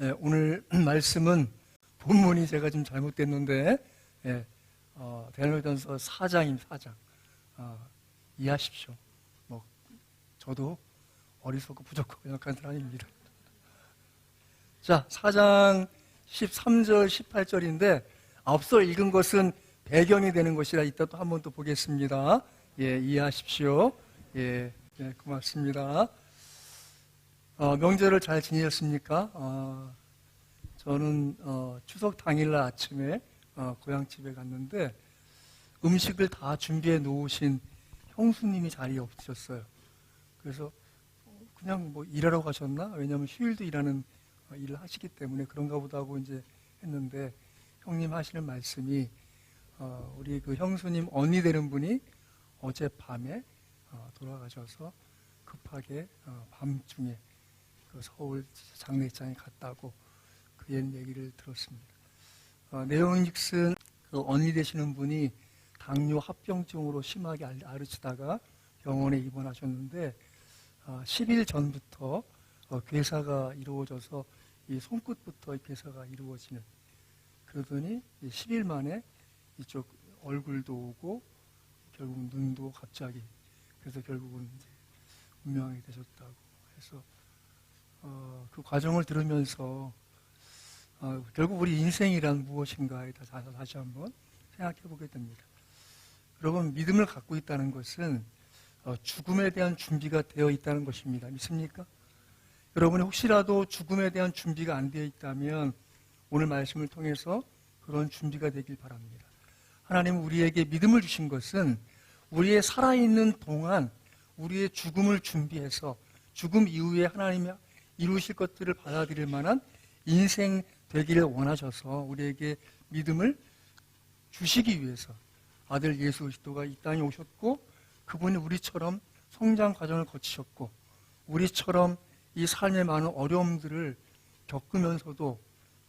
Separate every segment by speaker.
Speaker 1: 네, 오늘 말씀은 본문이 제가 좀 잘못됐는데 데살로니가전서 4장입니다. 4장. 이해하십시오. 저도 어리석고 부족하고 연약한 사람입니다. 자, 4장 13절 18절인데 앞서 읽은 것은 배경이 되는 것이라 이따 또 한 번 또 보겠습니다. 이해하십시오. 고맙습니다. 명절을 잘 지내셨습니까? 저는 추석 당일날 아침에 고향집에 갔는데 음식을 다 준비해 놓으신 형수님이 자리에 없으셨어요. 그래서 그냥 일하러 가셨나? 왜냐하면 휴일도 일하는 일을 하시기 때문에 그런가 보다 하고 이제 했는데 형님 하시는 말씀이 우리 그 형수님 언니 되는 분이 어젯밤에 돌아가셔서 급하게 밤중에 그 서울 장례장에 갔다고 그 얘기를 들었습니다. 내용인즉슨 그 언니 되시는 분이 당뇨 합병증으로 심하게 앓으시다가 병원에 입원하셨는데 10일 전부터 괴사가 이루어져서 이 손끝부터 괴사가 이루어지는, 그러더니 10일 만에 이쪽 얼굴도 오고 결국 눈도 갑자기, 그래서 결국은 이제 운명하게 되셨다고 해서 그 과정을 들으면서 결국 우리 인생이란 무엇인가에 다시 한번 생각해 보게 됩니다. 여러분, 믿음을 갖고 있다는 것은 죽음에 대한 준비가 되어 있다는 것입니다. 믿습니까? 여러분이 혹시라도 죽음에 대한 준비가 안 되어 있다면 오늘 말씀을 통해서 그런 준비가 되길 바랍니다. 하나님은 우리에게 믿음을 주신 것은 우리의 살아있는 동안 우리의 죽음을 준비해서 죽음 이후에 하나님이 이루실 것들을 받아들일 만한 인생 되기를 원하셔서 우리에게 믿음을 주시기 위해서 아들 예수 그리스도가 이 땅에 오셨고, 그분이 우리처럼 성장 과정을 거치셨고 우리처럼 이 삶의 많은 어려움들을 겪으면서도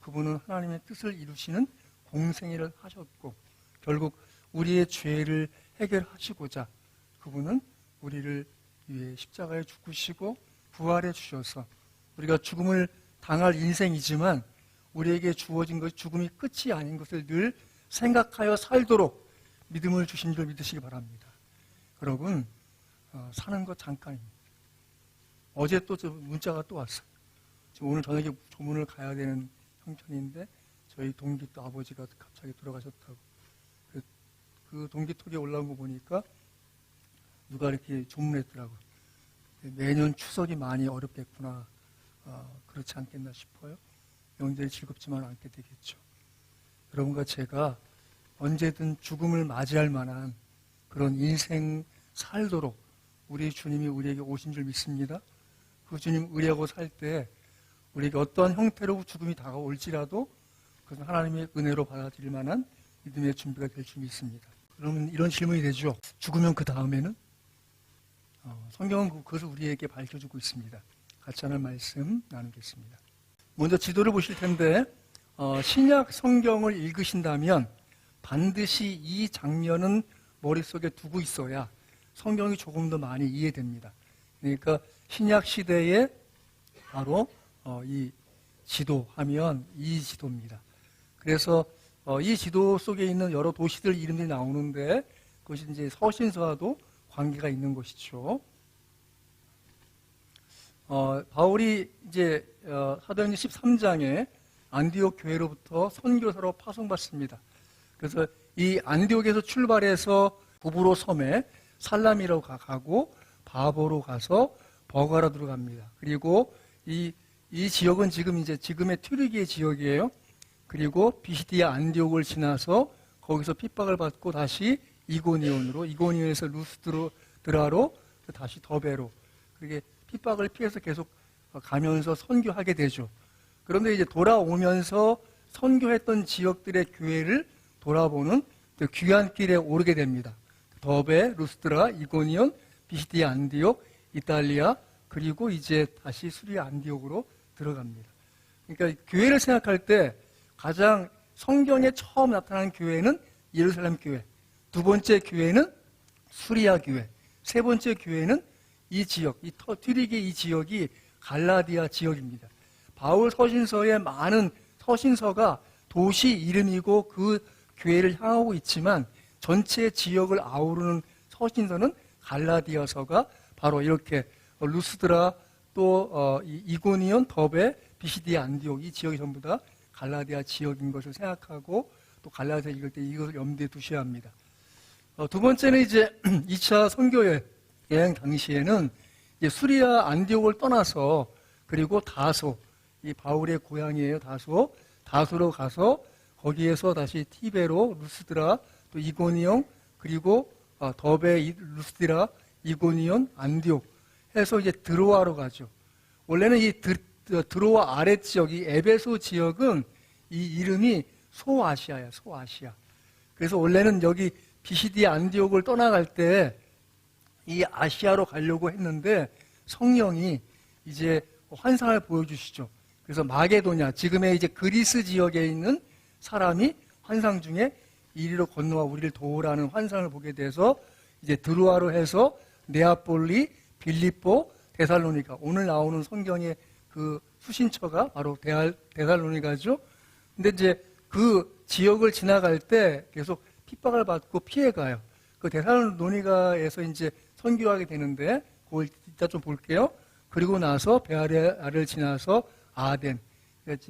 Speaker 1: 그분은 하나님의 뜻을 이루시는 공생애를 하셨고, 결국 우리의 죄를 해결하시고자 그분은 우리를 위해 십자가에 죽으시고 부활해 주셔서 우리가 죽음을 당할 인생이지만 우리에게 주어진 것, 죽음이 끝이 아닌 것을 늘 생각하여 살도록 믿음을 주신 줄 믿으시기 바랍니다. 여러분, 사는 것 잠깐입니다. 어제 또 문자가 또 왔어요. 지금 오늘 저녁에 조문을 가야 되는 형편인데 저희 동기 또 아버지가 갑자기 돌아가셨다고. 그 동기톡에 올라온 거 보니까 누가 이렇게 조문했더라고요. 매년 추석이 많이 어렵겠구나. 그렇지 않겠나 싶어요. 명절이 즐겁지만 않게 되겠죠. 여러분과 제가 언제든 죽음을 맞이할 만한 그런 인생 살도록 우리 주님이 우리에게 오신 줄 믿습니다. 그 주님 의뢰하고 살 때 우리에게 어떠한 형태로 죽음이 다가올지라도 그것은 하나님의 은혜로 받아들일 만한 믿음의 준비가 될 줄 믿습니다. 그러면 이런 질문이 되죠. 죽으면 그 다음에는? 성경은 그것을 우리에게 밝혀주고 있습니다. 같이 하는 말씀 나누겠습니다. 먼저 지도를 보실 텐데 신약 성경을 읽으신다면 반드시 이 장면은 머릿속에 두고 있어야 성경이 조금 더 많이 이해됩니다. 그러니까 신약 시대에 바로 이 지도하면 이 지도입니다. 그래서 이 지도 속에 있는 여러 도시들 이름이 나오는데 그것이 이제 서신서와도 관계가 있는 것이죠. 바울이 이제 사도행전 13장에 안디옥 교회로부터 선교사로 파송받습니다. 그래서 이 안디옥에서 출발해서 부브로 섬에 살람이라고 가고 바보로 가서 버가로 들어갑니다. 그리고 이 지역은 지금의 튀르기의 지역이에요. 그리고 비시디아 안디옥을 지나서 거기서 핍박을 받고 다시 이고니온으로, 이고니온에서 루스드라로, 다시 더베로, 그렇게 핍박을 피해서 계속 가면서 선교하게 되죠. 그런데 이제 돌아오면서 선교했던 지역들의 교회를 돌아보는 귀한 길에 오르게 됩니다. 더베, 루스드라, 이고니온, 비시디아 안디옥, 이탈리아, 그리고 이제 다시 수리아 안디옥으로 들어갑니다. 그러니까 교회를 생각할 때 가장 성경에 처음 나타난 교회는 예루살렘 교회, 두 번째 교회는 수리아 교회, 세 번째 교회는 이 지역, 이 튀르기의 이 지역이 갈라디아 지역입니다. 바울 서신서의 많은 서신서가 도시 이름이고 그 교회를 향하고 있지만 전체 지역을 아우르는 서신서는 갈라디아서가 바로 이렇게 루스드라 또 이고니온, 더베, 비시디아, 안디옥 이 지역이 전부 다 갈라디아 지역인 것을 생각하고 또 갈라디아 읽을 때 이것을 염두에 두셔야 합니다. 두 번째는 이제 2차 선교 여행 당시에는 이제 수리아 안디옥을 떠나서 그리고 다소, 이 바울의 고향이에요. 다소로 가서 거기에서 다시 티베로, 루스드라, 또 이고니온, 그리고 더베, 루스드라, 이고니온, 안디옥 해서 이제 드로아로 가죠. 원래는 이 드로아 아래 지역, 이 에베소 지역은 이 이름이 소아시아야, 소아시아. 그래서 원래는 여기 비시디아 안디옥을 떠나갈 때 이 아시아로 가려고 했는데 성령이 이제 환상을 보여주시죠. 그래서 마게도냐, 지금의 이제 그리스 지역에 있는 사람이 환상 중에 이리로 건너와 우리를 도우라는 환상을 보게 돼서 이제 드로아로 해서 네아폴리, 빌립보, 데살로니가, 오늘 나오는 성경의 그 수신처가 바로 데살로니가죠. 근데 이제 그 지역을 지나갈 때 계속 핍박을 받고 피해가요. 그 데살로니가에서 이제 선교하게 되는데 그걸 이따 좀 볼게요. 그리고 나서 베아레아를 지나서 아덴.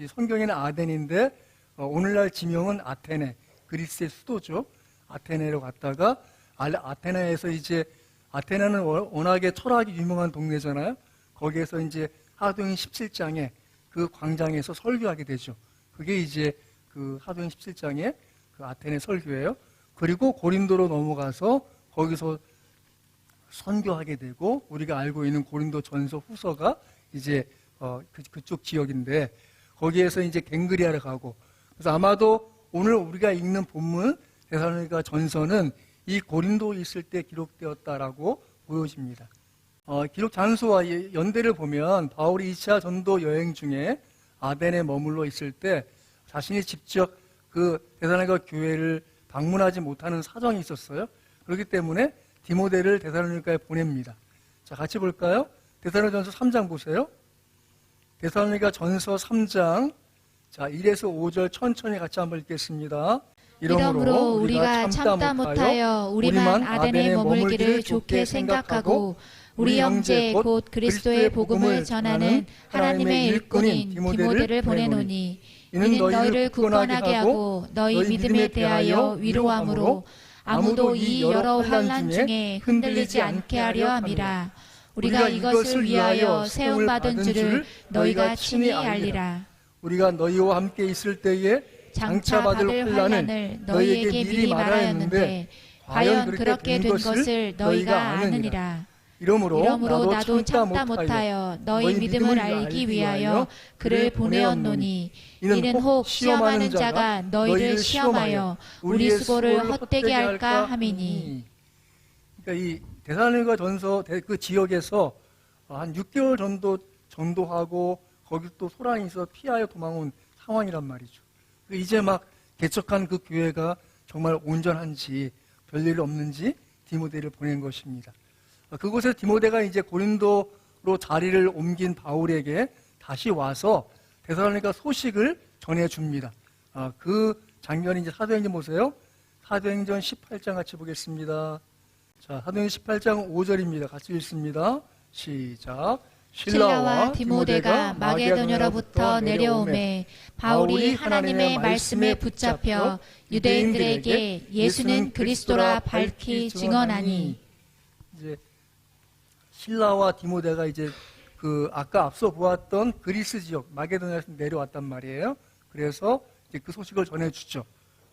Speaker 1: 성경에는 아덴인데 오늘날 지명은 아테네, 그리스의 수도죠. 아테네로 갔다가 아테네에서 이제 아테네는 워낙에 철학이 유명한 동네잖아요. 거기에서 이제 사도행전 17장에 그 광장에서 설교하게 되죠. 그게 이제 그 사도행전 17장에 그 아테네 설교예요. 그리고 고린도로 넘어가서 거기서 선교하게 되고 우리가 알고 있는 고린도 전서 후서가 이제 그쪽 지역인데 거기에서 이제 갱그리아를 가고 그래서 아마도 오늘 우리가 읽는 본문 데살로니가 전서는 이 고린도에 있을 때 기록되었다라고 보여집니다. 기록 장소와 연대를 보면 바울이 2차 전도 여행 중에 아덴에 머물러 있을 때 자신이 직접 그 데살로니가 교회를 방문하지 못하는 사정이 있었어요. 그렇기 때문에 디모데를 데살로니가에 보냅니다. 자, 같이 볼까요? 데살로니가전서 3장 보세요. 데살로니가 전서 3장 자 1에서 5절 천천히 같이 한번 읽겠습니다.
Speaker 2: 이러므로 우리가 참다 못하여 우리만 아덴에 머물기를 좋게 생각하고 우리 형제 곧 그리스도의 복음을 전하는 하나님의 일꾼인 디모데를 보내노니 이는 너희를 굳건하게 하고 너희 믿음에 대하여 위로함으로 아무도 이 여러 환난 중에 흔들리지 않게 하려 함이라. 우리가 이것을 위하여 세움받은 줄을 너희가 친히 알리라.
Speaker 1: 우리가 너희와 함께 있을 때에 장차 받을 환난을 너희에게 미리 말하였는데 과연 그렇게 된 것을 너희가 아느니라. 이러므로 나도 참다 못하여 너희 믿음을 알기 위하여 그를 보내었노니 이는 혹 시험하는 자가 너희를 시험하여 우리 수고를 헛되게 할까 함이니. 그러니까 이 데살로니가 전서 그 지역에서 한 6개월 정도 전도하고 거기 또 소란이 있어 피하여 도망온 상황이란 말이죠. 이제 막 개척한 그 교회가 정말 온전한지 별일 없는지 디모데를 보낸 것입니다. 그곳에 디모데가 이제 고린도로 자리를 옮긴 바울에게 다시 와서 데살로니가 소식을 전해줍니다. 그 장면이 이제 사도행전 보세요. 사도행전 18장 같이 보겠습니다. 자, 사도행전 18장 5절입니다. 같이 읽습니다. 시작.
Speaker 2: 실라와 디모데가 마게도냐로부터 내려오매 바울이 하나님의 말씀에 붙잡혀 유대인들에게 예수는 그리스도라 밝히 증언하니.
Speaker 1: 이제 실라와 디모데가 이제 그 아까 앞서 보았던 그리스 지역 마게도냐에서 내려왔단 말이에요. 그래서 이제 그 소식을 전해주죠.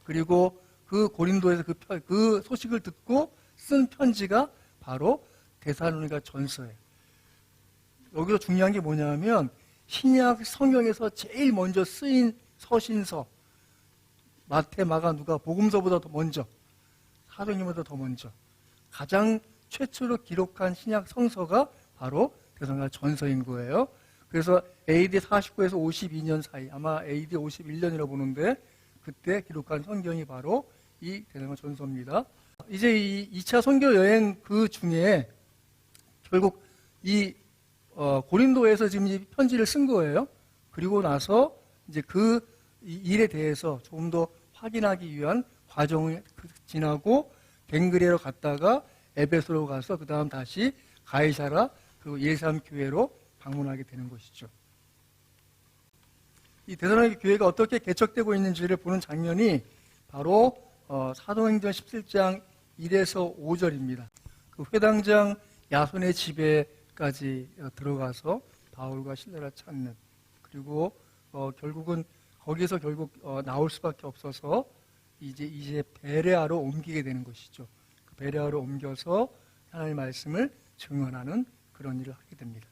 Speaker 1: 그리고 그 고린도에서 그 소식을 듣고 쓴 편지가 바로 데살로니가 전서예요. 여기서 중요한 게 뭐냐면 신약 성경에서 제일 먼저 쓰인 서신서 마태, 마가, 누가 복음서보다 더 먼저 사도행전보다 더 먼저 가장 최초로 기록한 신약 성서가 바로 데살로니가 전서인 거예요. 그래서 AD 49에서 52년 사이 아마 AD 51년이라고 보는데 그때 기록한 성경이 바로 이 데살로니가 전서입니다. 이제 이 2차 선교 여행 그 중에 결국 이 고린도에서 지금 이 편지를 쓴 거예요. 그리고 나서 이제 그 일에 대해서 조금 더 확인하기 위한 과정을 지나고 갱그레로 갔다가 에베소로 가서 그 다음 다시 가이사라 그리고 예루살렘 교회로 방문하게 되는 것이죠. 이 데살로니가 교회가 어떻게 개척되고 있는지를 보는 장면이 바로 사도행전 17장 1에서 5절입니다. 그 회당장 야손의 집에까지 들어가서 바울과 실라를 찾는, 그리고 결국은 거기서 결국 나올 수밖에 없어서 이제 베레아로 옮기게 되는 것이죠. 그 베레아로 옮겨서 하나님의 말씀을 증언하는 그런 일을 하게 됩니다.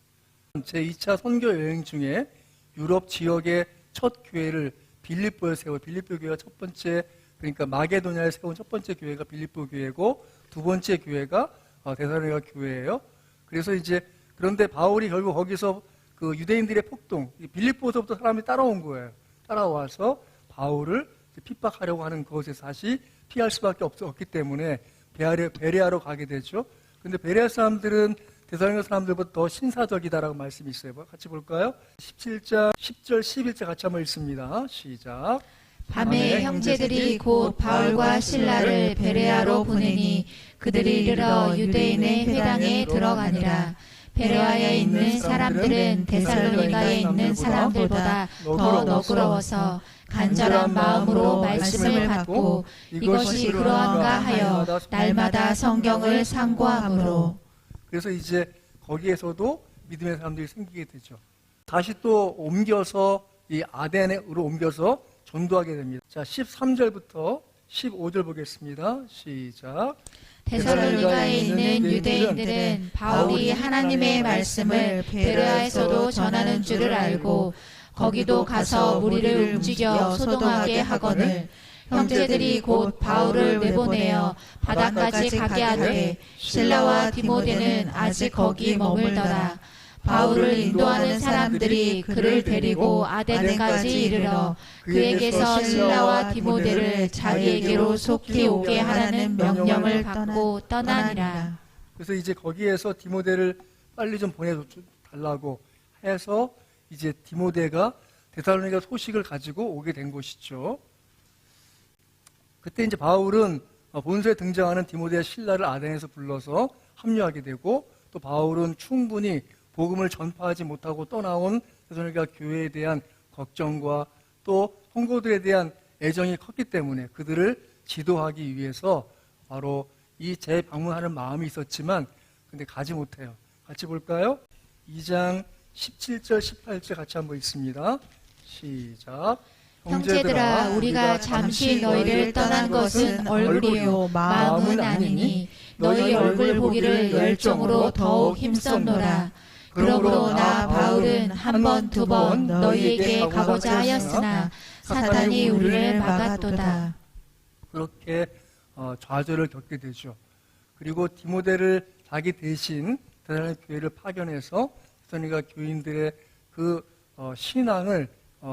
Speaker 1: 제2차 선교 여행 중에 유럽 지역의 첫 교회를 빌립보에 세워, 빌립보 교회가 첫 번째, 그러니까 마게도냐에 세운 첫 번째 교회가 빌립보 교회고 두 번째 교회가 데살로니가 교회예요. 그래서 이제 그런데 바울이 결국 거기서 그 유대인들의 폭동, 빌립보서부터 사람이 따라온 거예요. 따라와서 바울을 핍박하려고 하는 것에서 다시 피할 수밖에 없기 때문에 베레아로 가게 되죠. 그런데 베레아 사람들은 데살로니가 사람들보다 더 신사적이다라고 말씀이 있어요. 같이 볼까요? 17장 10절 11절 같이 한번 읽습니다. 시작.
Speaker 2: 밤에 형제들이 곧 바울과 실라를 베레아로 보내니 그들이 이르러 유대인의 회당에 들어가니라. 베레아에 있는 사람들은 데살로니가에 있는 사람들보다 더 너그러워서 간절한 마음으로 말씀을 받고 이것이 그러한가 하여 날마다 성경을 상고함으로.
Speaker 1: 그래서 이제 거기에서도 믿음의 사람들이 생기게 되죠. 다시 또 옮겨서 이 아덴으로 옮겨서 전도하게 됩니다. 자, 13절부터 15절 보겠습니다. 시작.
Speaker 2: 데살로니가에 있는 유대인들은 바울이 하나님의 말씀을 베레아에서도 전하는 줄을 알고 거기도 가서 우리를 움직여 소동하게 하거늘 형제들이 곧 바울을 내보내어 바다까지 가게 하되 실라와 디모데는 아직 거기 머물더라. 바울을 인도하는 사람들이 그를 데리고 아덴까지 이르러 그에게서 실라와 디모데를 자기에게로 속히 오게 하라는 명령을 받고 떠나니라.
Speaker 1: 그래서 이제 거기에서 디모데를 빨리 좀 보내달라고 해서 이제 디모데가 데살로니가 소식을 가지고 오게 된 것이죠. 그때 이제 바울은 본서에 등장하는 디모데와 실라를 아덴에서 불러서 합류하게 되고, 또 바울은 충분히 복음을 전파하지 못하고 떠나온 데살로니가 교회에 대한 걱정과 또 성도들에 대한 애정이 컸기 때문에 그들을 지도하기 위해서 바로 이 재방문하는 마음이 있었지만 근데 가지 못해요. 같이 볼까요? 2장 17절 18절 같이 한번 읽습니다. 시작.
Speaker 2: 형제들아, 우리가 잠시 너희를 떠난 것은 얼굴이요 마음은 아니니 너희 얼굴 보기를 열정으로 더욱 힘썼노라. 그러므로 나 바울은 한 번, 두 번 너희에게 가고자 하였으나 사탄이 우리를 막았도다.
Speaker 1: 그렇게 좌절을 겪게 되죠. 그리고 디모데를 자기 대신 데살로니가 교회를 파견해서 데살로니가 교인들의 그 신앙을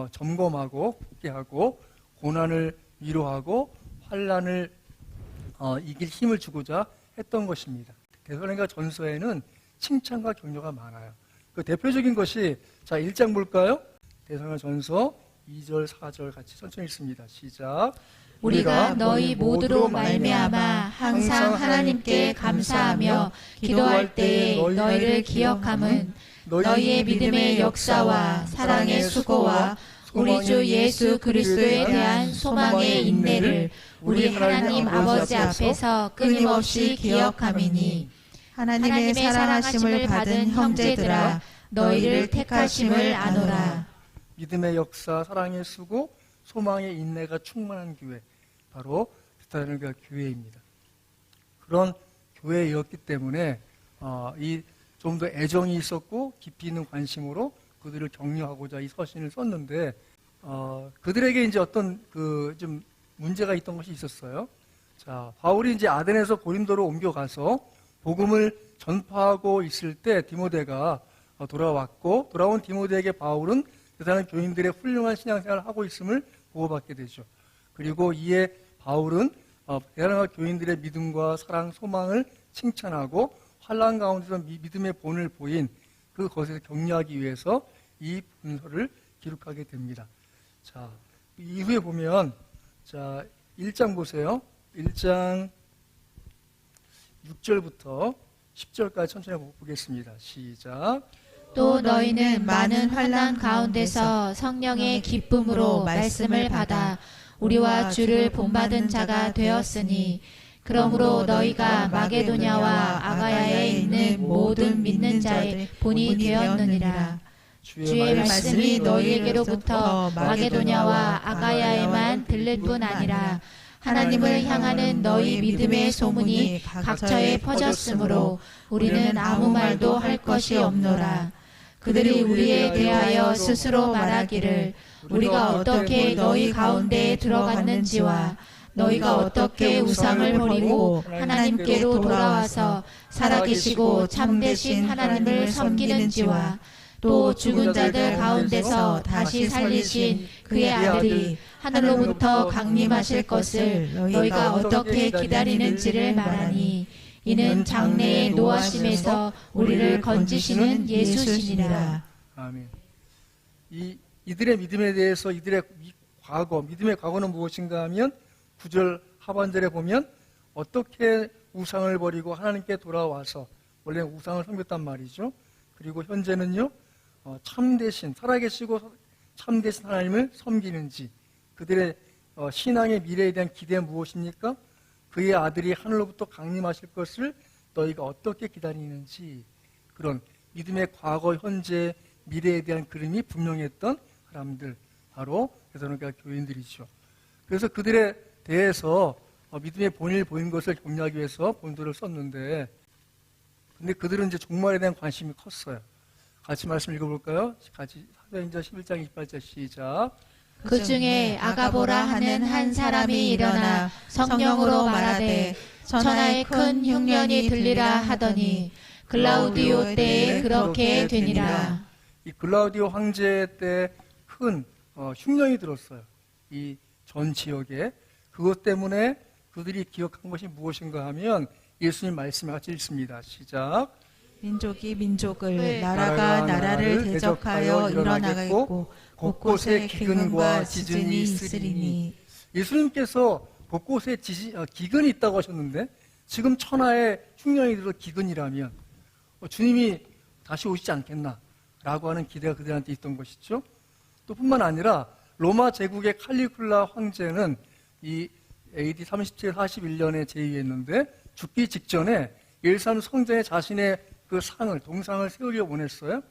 Speaker 1: 점검하고 복귀하고 고난을 위로하고 환난을 이길 힘을 주고자 했던 것입니다. 데살로니가 전서에는 칭찬과 격려가 많아요. 그 대표적인 것이, 자, 1장 볼까요? 데살로니가 전서 2절 4절 같이 천천히 읽습니다. 시작.
Speaker 2: 우리가 너희 모두로 말미암아 항상 하나님께 감사하며 기도할 때에 너희를 기억함은 너희의 믿음의 역사와 사랑의 수고와 우리 주 예수 그리스도에 대한 소망의 인내를 우리 하나님 아버지 앞에서 끊임없이 기억함이니 하나님의 사랑하심을 받은 형제들아 너희를 택하심을 아노라.
Speaker 1: 믿음의 역사, 사랑의 수고, 소망의 인내가 충만한 교회, 바로 데살로니가 교회입니다. 그런 교회였기 때문에 좀 더 애정이 있었고 깊이 있는 관심으로 그들을 격려하고자 이 서신을 썼는데, 그들에게 이제 어떤 좀 문제가 있던 것이 있었어요. 자, 바울이 이제 아덴에서 고린도로 옮겨가서 복음을 전파하고 있을 때 디모데가 돌아왔고, 돌아온 디모데에게 바울은 데살로니가 교인들의 훌륭한 신앙생활을 하고 있음을 보고받게 되죠. 그리고 이에 바울은 데살로니가 교인들의 믿음과 사랑, 소망을 칭찬하고 환난 가운데서 믿음의 본을 보인 그것을 격려하기 위해서 이 문서를 기록하게 됩니다. 자, 이후에 보면 자 1장 보세요. 1장 6절부터 10절까지 천천히 보겠습니다. 시작.
Speaker 2: 또 너희는 많은 환난 가운데서 성령의 기쁨으로 말씀을 받아 우리와 주를 본받은 자가 되었으니 그러므로 너희가 마게도냐와 아가야에 있는 모든 믿는 자의 본이 되었느니라. 주의 말씀이 너희에게로부터 마게도냐와 아가야에만 들릴 뿐 아니라 하나님을 향하는 너희 믿음의 소문이 각처에 퍼졌으므로 우리는 아무 말도 할 것이 없노라. 그들이 우리에 대하여 스스로 말하기를 우리가 어떻게 너희 가운데에 들어갔는지와 너희가 어떻게 우상을 버리고 하나님께로 돌아와서 살아계시고 참되신 하나님을 섬기는지와 또 죽은 자들 가운데서 다시 살리신 그의 아들이 하늘로부터 강림하실 것을 너희가 어떻게 기다리는지를 말하니 이는 장래의 노하심에서 우리를 건지시는 예수시니라.
Speaker 1: 아멘. 이들의 믿음에 대해서 이들의 과거, 믿음의 과거는 무엇인가 하면 9절 하반절에 보면 어떻게 우상을 버리고 하나님께 돌아와서 원래 우상을 섬겼단 말이죠. 그리고 현재는요 참되신 살아계시고 참되신 하나님을 섬기는지 그들의 신앙의 미래에 대한 기대는 무엇입니까? 그의 아들이 하늘로부터 강림하실 것을 너희가 어떻게 기다리는지 그런 믿음의 과거, 현재, 미래에 대한 그림이 분명했던 사람들 바로 데살로니가 교인들이죠. 그래서 그들에 대해서 믿음의 본을 보인 것을 격려하기 위해서 본도를 썼는데 근데 그들은 이제 종말에 대한 관심이 컸어요. 같이 말씀 읽어볼까요? 같이 사도행전 11장 28절 시작.
Speaker 2: 그 중에 아가보라 하는 한 사람이 일어나 성령으로 말하되 천하에 큰 흉년이 들리라 하더니 글라우디오 때에 그렇게 되니라.
Speaker 1: 이 글라우디오 황제 때 큰 흉년이 들었어요. 이 전 지역에 그것 때문에 그들이 기억한 것이 무엇인가 하면 예수님 말씀에 같이 읽습니다. 시작.
Speaker 3: 민족이 민족을 나라가 나라를 대적하여 일어나겠고 곳곳에 기근과 지진이 있으리니.
Speaker 1: 예수님께서 곳곳에 기근이 있다고 하셨는데 지금 천하에 흉년이 들어 기근이라면 주님이 다시 오시지 않겠나라고 하는 기대가 그들한테 있던 것이죠. 또 뿐만 아니라 로마 제국의 칼리굴라 황제는 이 AD 37, 41년에 재위했는데 죽기 직전에 예루살렘 성전에 자신의 그 상을, 동상을 세우려고 원했어요.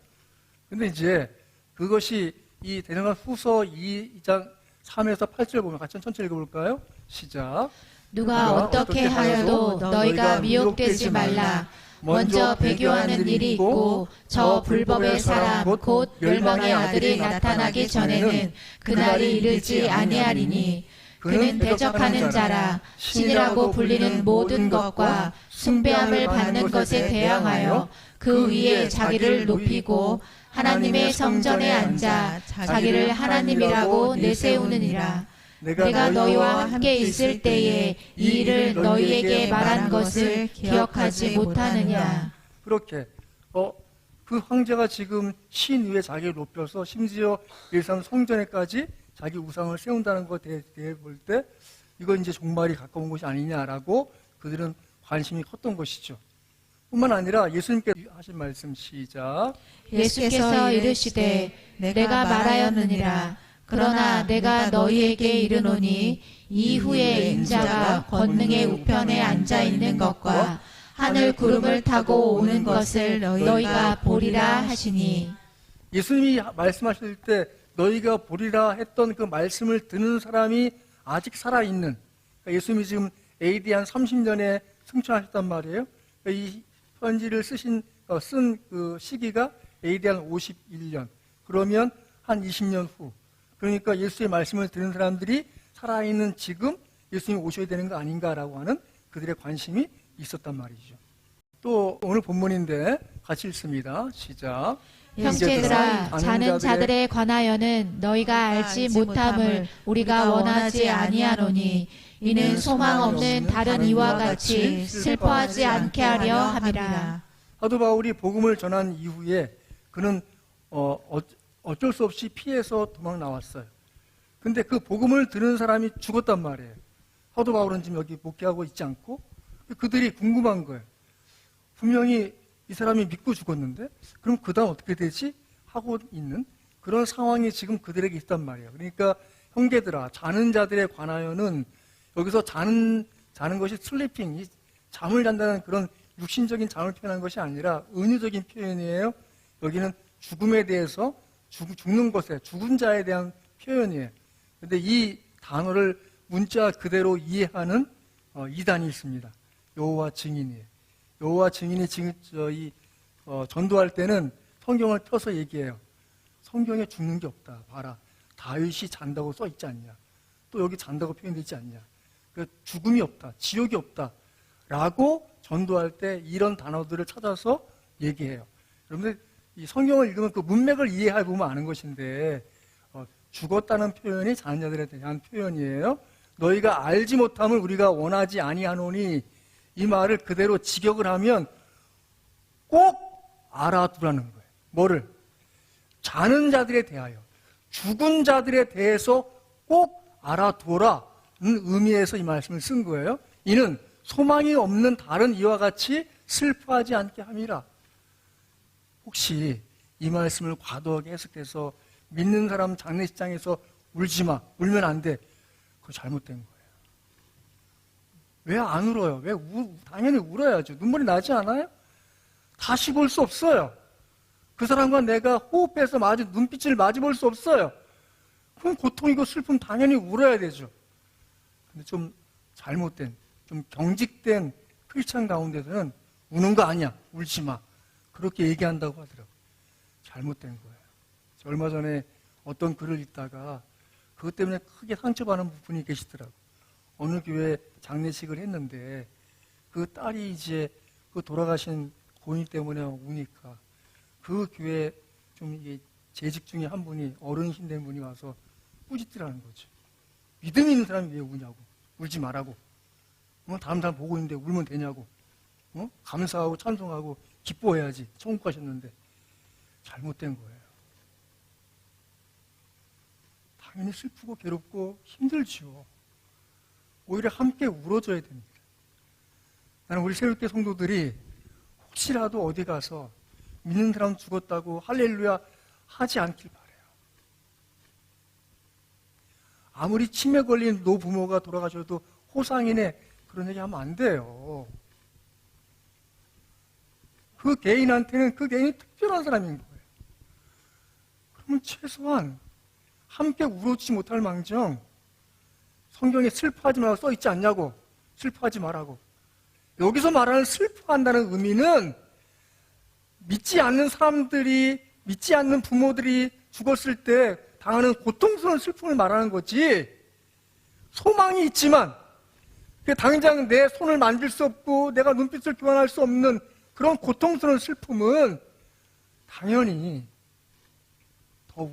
Speaker 1: 근데 이제 그것이 이 대전간 후서 2장 3에서 8절 보면 같이 천천히 읽어볼까요? 시작.
Speaker 2: 누가 어떻게 하여도 너희가 미혹되지 말라. 먼저 배교하는 일이 있고 저 불법의 사람 곧 멸망의 아들이 나타나기 전에는 그날이 이르지 아니하리니 그는 대적하는 자라 신이라고 불리는 모든 것과 숭배함을 받는 것에 대항하여 그 위에 자기를 높이고 하나님의 성전에 앉아 자기를 하나님이라고 내세우느니라. 내가 너희와 함께 있을 때에 이 일을 너희에게 말한 것을 기억하지 못하느냐.
Speaker 1: 그렇게 그 황제가 지금 신 위에 자기를 높여서 심지어 예루살렘 성전에까지 자기 우상을 세운다는 것에 대해 볼 때 이건 이제 종말이 가까운 것이 아니냐라고 그들은 관심이 컸던 것이죠. 뿐만 아니라 예수님께 하신 말씀 시작.
Speaker 2: 예수께서 이르시되 내가 말하였느니라. 그러나 내가 너희에게 이르노니 이후에 인자가 권능의 우편에 앉아 있는 것과 하늘 구름을 타고 오는 것을 너희가 보리라 하시니.
Speaker 1: 예수님이 말씀하실 때 너희가 보리라 했던 그 말씀을 듣는 사람이 아직 살아있는, 그러니까 예수님이 지금 AD 한 30년에 승천하셨단 말이에요. 그러니까 이 편지를 쓴 그 시기가 AD 한 51년. 그러면 한 20년 후. 그러니까 예수의 말씀을 듣는 사람들이 살아있는 지금 예수님이 오셔야 되는 거 아닌가라고 하는 그들의 관심이 있었단 말이죠. 또 오늘 본문인데 같이 읽습니다. 시작.
Speaker 2: 형제들아, 자는 자들에 관하여는 너희가 알지 못함을 우리가 원하지 아니하노니 이는 소망 없는 다른 이와 같이 슬퍼하지 않게 하려 함이라.
Speaker 1: 사도 바울이 복음을 전한 이후에 그는 어쩔 수 없이 피해서 도망 나왔어요. 근데 그 복음을 들은 사람이 죽었단 말이에요. 사도 바울은 지금 여기 목회하고 있지 않고 그들이 궁금한 거예요. 분명히 이 사람이 믿고 죽었는데 그럼 그 다음 어떻게 되지? 하고 있는 그런 상황이 지금 그들에게 있단 말이에요. 그러니까 형제들아, 자는 자들에 관하여는 여기서 자는 것이 슬리핑, 이 잠을 잔다는 그런 육신적인 잠을 표현한 것이 아니라 은유적인 표현이에요. 여기는 죽음에 대해서 죽는 것에 죽은 자에 대한 표현이에요. 근데 이 단어를 문자 그대로 이해하는 이단이 있습니다. 여호와 증인이에요. 여호와 증인이 지금 전도할 때는 성경을 펴서 얘기해요. 성경에 죽는 게 없다. 봐라. 다윗이 잔다고 써 있지 않냐. 또 여기 잔다고 표현되어 있지 않냐. 그러니까 죽음이 없다. 지옥이 없다. 라고 전도할 때 이런 단어들을 찾아서 얘기해요. 여러분들 이 성경을 읽으면 그 문맥을 이해해보면 아는 것인데 죽었다는 표현이 자는 자들에 대한 표현이에요. 너희가 알지 못함을 우리가 원하지 아니하노니 이 말을 그대로 직역을 하면 꼭 알아두라는 거예요. 뭐를? 자는 자들에 대하여 죽은 자들에 대해서 꼭 알아두라는 의미에서 이 말씀을 쓴 거예요. 이는 소망이 없는 다른 이와 같이 슬퍼하지 않게 함이라. 혹시 이 말씀을 과도하게 해석해서 믿는 사람 장례식장에서 울지 마, 울면 안 돼. 그거 잘못된 거예요. 왜 안 울어요? 당연히 울어야죠. 눈물이 나지 않아요? 다시 볼 수 없어요. 그 사람과 내가 호흡해서 눈빛을 마주 볼 수 없어요. 그럼 고통이고 슬픔 당연히 울어야 되죠. 근데 좀 잘못된, 좀 경직된 크리스찬 가운데서는 우는 거 아니야. 울지 마. 그렇게 얘기한다고 하더라고요. 잘못된 거예요. 얼마 전에 어떤 글을 읽다가 그것 때문에 크게 상처받는 분이 계시더라고요. 어느 교회 장례식을 했는데 그 딸이 이제 그 돌아가신 고인 때문에 우니까 그 교회 좀 이게 재직 중에 한 분이 어른이신 된 분이 와서 꾸짖더라는 거죠. 믿음 있는 사람이 왜 우냐고. 울지 말라고. 다음 사람 보고 있는데 울면 되냐고. 감사하고 찬송하고 기뻐해야지. 천국 가셨는데. 잘못된 거예요. 당연히 슬프고 괴롭고 힘들죠. 오히려 함께 울어줘야 됩니다. 나는 우리 새롭게 성도들이 혹시라도 어디 가서 믿는 사람 죽었다고 할렐루야 하지 않길 바라요. 아무리 치매 걸린 노부모가 돌아가셔도 호상이네 그런 얘기 하면 안 돼요. 그 개인한테는 그 개인이 특별한 사람인 거예요. 그러면 최소한 함께 울어주지 못할 망정 성경에 슬퍼하지 말라고 써 있지 않냐고. 슬퍼하지 말라고. 여기서 말하는 슬퍼한다는 의미는 믿지 않는 사람들이, 믿지 않는 부모들이 죽었을 때 당하는 고통스러운 슬픔을 말하는 거지. 소망이 있지만 당장 내 손을 만질 수 없고 내가 눈빛을 교환할 수 없는 그런 고통스러운 슬픔은 당연히 더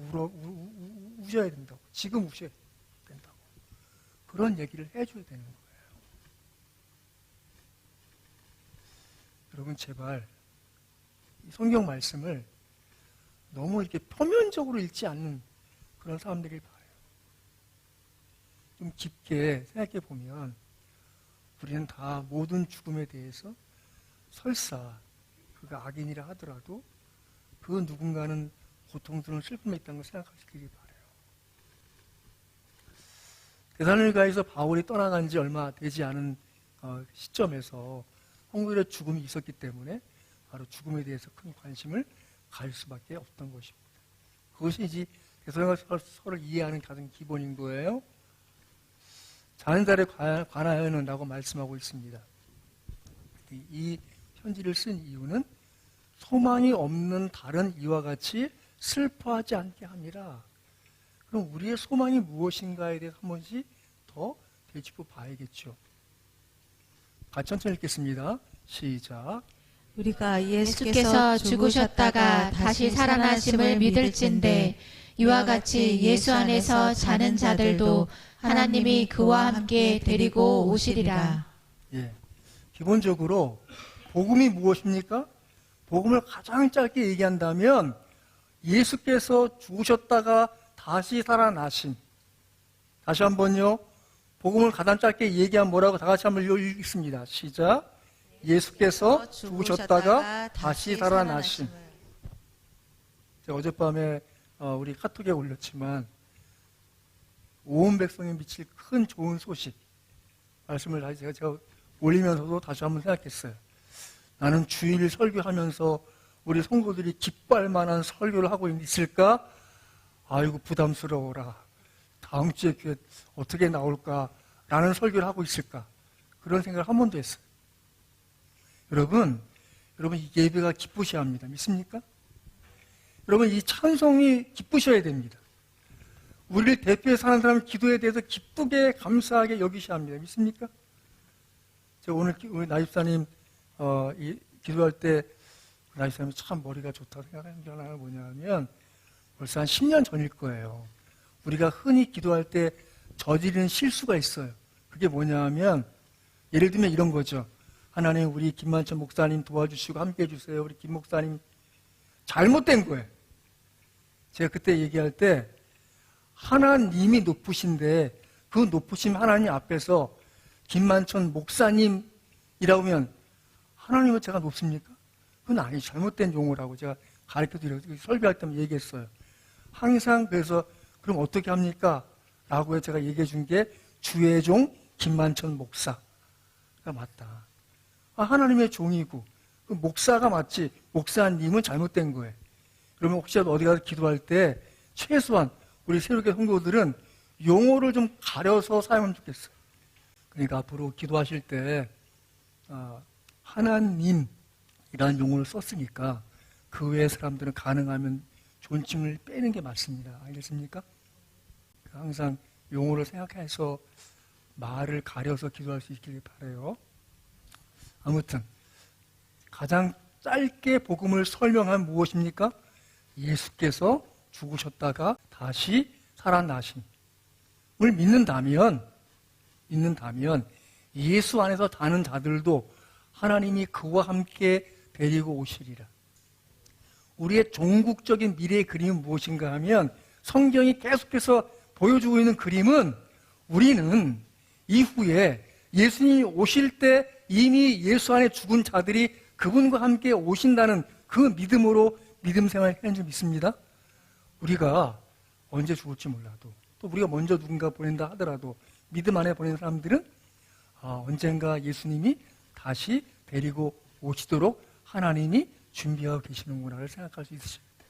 Speaker 1: 우셔야 된다고. 지금 우셔야 된다고. 그런 얘기를 해줘야 되는 거예요. 여러분 제발 이 성경 말씀을 너무 이렇게 표면적으로 읽지 않는 그런 사람들이 바라요. 좀 깊게 생각해 보면 우리는 다 모든 죽음에 대해서 설사 그가 악인이라 하더라도 그 누군가는 고통스러운 슬픔에 있다는 걸 생각하시길 바라요. 데살로니가에서 바울이 떠나간 지 얼마 되지 않은 시점에서 성도들의 죽음이 있었기 때문에 바로 죽음에 대해서 큰 관심을 가질 수밖에 없던 것입니다. 그것이 이제 데살로니가서를 이해하는 가장 기본인 거예요. 자는 자에 관하여는 라고 말씀하고 있습니다. 이 편지를 쓴 이유는 소망이 없는 다른 이와 같이 슬퍼하지 않게 함이라. 그럼 우리의 소망이 무엇인가에 대해서 한 번씩 더 되짚어 봐야겠죠. 같이 천천히 읽겠습니다. 시작.
Speaker 3: 우리가
Speaker 2: 예수께서 죽으셨다가 다시 살아나심을 믿을진대 이와 같이 예수 안에서 자는 자들도 하나님이 그와 함께 데리고 오시리라.
Speaker 1: 예, 기본적으로 복음이 무엇입니까? 복음을 가장 짧게 얘기한다면 예수께서 죽으셨다가 다시 살아나신. 다시 한번요. 복음을 가장 짧게 얘기하면 뭐라고 다 같이 한번 읽습니다. 시작. 예수께서 죽으셨다가 다시 살아나신. 제가 어젯밤에 우리 카톡에 올렸지만 온 백성에 미칠 큰 좋은 소식 말씀을 다시 제가 올리면서도 다시 한번 생각했어요. 나는 주일 설교하면서 우리 성도들이 기뻐할 만한 설교를 하고 있을까? 아이고 부담스러워라. 다음 주에 교회 어떻게 나올까라는 설교를 하고 있을까? 그런 생각을 한 번도 했어요. 여러분 이 예배가 기쁘셔야 합니다. 믿습니까? 여러분 이 찬송이 기쁘셔야 됩니다. 우리를 대표해서 사는 사람 기도에 대해서 기쁘게 감사하게 여기셔야 합니다. 믿습니까? 제가 오늘 우리 나집사님 기도할 때 나집사님이 참 머리가 좋다 생각하는 게 하나가 뭐냐면 벌써 한 10년 전일 거예요. 우리가 흔히 기도할 때 저지르는 실수가 있어요. 그게 뭐냐면 예를 들면 이런 거죠. 하나님 우리 김만천 목사님 도와주시고 함께 해주세요. 우리 김 목사님 잘못된 거예요. 제가 그때 얘기할 때 하나님이 높으신데 그 높으신 하나님 앞에서 김만천 목사님이라고 하면 하나님은 제가 높습니까? 그건 아니 잘못된 용어라고 제가 가르쳐드리고 설교할 때만 얘기했어요. 항상 그래서 그럼 어떻게 합니까? 라고 제가 얘기해 준 게 주의 종 김만천 목사가 맞다. 하나님의 종이고 그 목사가 맞지 목사님은 잘못된 거예요. 그러면 혹시라도 어디 가서 기도할 때 최소한 우리 새롭게 성도들은 용어를 좀 가려서 사용하면 좋겠어요. 그러니까 앞으로 기도하실 때 하나님이라는 용어를 썼으니까 그 외의 사람들은 가능하면 존칭을 빼는 게 맞습니다. 알겠습니까? 항상 용어를 생각해서 말을 가려서 기도할 수 있길 바라요. 아무튼 가장 짧게 복음을 설명한 무엇입니까? 예수께서 죽으셨다가 다시 살아나심을 믿는다면 예수 안에서 사는 자들도 하나님이 그와 함께 데리고 오시리라. 우리의 종국적인 미래의 그림은 무엇인가 하면 성경이 계속해서 보여주고 있는 그림은 우리는 이후에 예수님이 오실 때 이미 예수 안에 죽은 자들이 그분과 함께 오신다는 그 믿음으로 믿음 생활을 하는 줄 믿습니다. 우리가 언제 죽을지 몰라도 또 우리가 먼저 누군가 보낸다 하더라도 믿음 안에 보낸 사람들은 언젠가 예수님이 다시 데리고 오시도록 하나님이 준비하고 계시는구나를 생각할 수 있으십니다.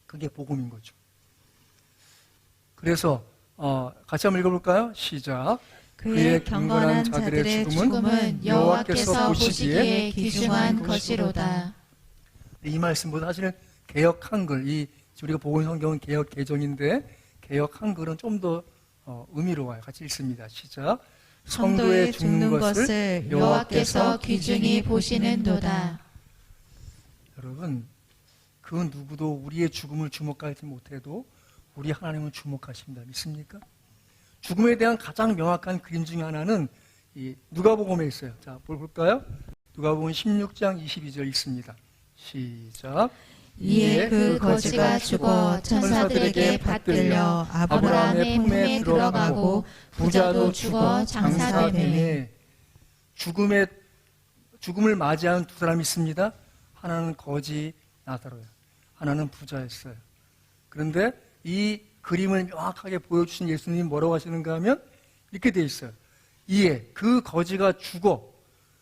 Speaker 1: 그게 복음인 거죠. 그래서 같이 한번 읽어볼까요? 시작.
Speaker 3: 그의 경건한 자들의 죽음은 여호와께서 보시기에 귀중한 것이로다.
Speaker 1: 이 말씀보다 사실은 개역 한글, 우리가 보고 있는 성경은 개역 개정인데 개역 한글은 좀 더 의미로워요. 같이 읽습니다. 시작.
Speaker 3: 성도의 죽는 것을 여호와께서 귀중히 보시는도다.
Speaker 1: 여러분, 그 누구도 우리의 죽음을 주목하지 못해도 우리 하나님은 주목하십니다. 믿습니까? 죽음에 대한 가장 명확한 그림 중에 하나는 누가복음에 있어요. 자, 볼까요? 누가복음 16장 22절 읽습니다. 시작.
Speaker 2: 이에 그 거지가 죽어 천사들에게 받들려 아브라함의 품에 들어가고 부자도 죽어 장사되매.
Speaker 1: 죽음을 맞이하는 두 사람이 있습니다. 하나는 거지 나사로예요. 하나는 부자였어요. 그런데 이 그림을 명확하게 보여주신 예수님이 뭐라고 하시는가 하면 이렇게 돼 있어요. 이에 그 거지가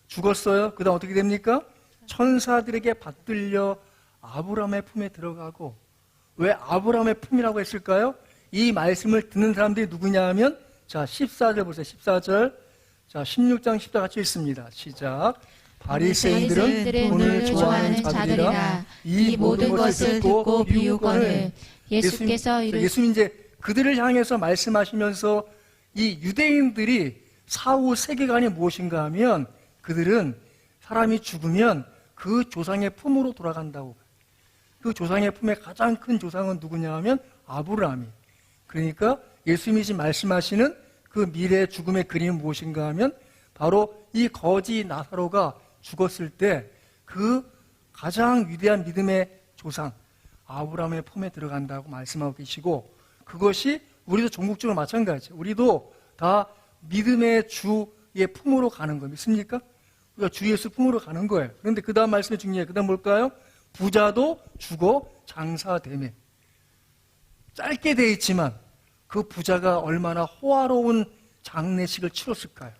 Speaker 1: 죽었어요. 그 다음 어떻게 됩니까? 천사들에게 받들려 아브라함의 품에 들어가고. 왜 아브라함의 품이라고 했을까요? 이 말씀을 듣는 사람들이 누구냐 하면 자 14절 보세요. 14절. 자 16장 10절 같이 읽습니다. 시작. 바리새인들은 돈을 좋아하는 자들이라 이 모든 것을 듣고 비웃거늘. 예수님 이제 그들을 향해서 말씀하시면서 이 유대인들이 사후 세계관이 무엇인가 하면 그들은 사람이 죽으면 그 조상의 품으로 돌아간다고. 그 조상의 품의 가장 큰 조상은 누구냐 하면 아브라함이. 그러니까 예수님이 지금 말씀하시는 그 미래의 죽음의 그림은 무엇인가 하면 바로 이 거지 나사로가 죽었을 때 그 가장 위대한 믿음의 조상 아브라함의 품에 들어간다고 말씀하고 계시고, 그것이 우리도 종국적으로 마찬가지예요. 우리도 다 믿음의 주의 품으로 가는 거 믿습니까? 우리가 주 예수 품으로 가는 거예요. 그런데 그 다음 말씀이 중요해요. 그 다음 뭘까요? 부자도 죽어 장사되매. 짧게 돼 있지만 그 부자가 얼마나 호화로운 장례식을 치렀을까요?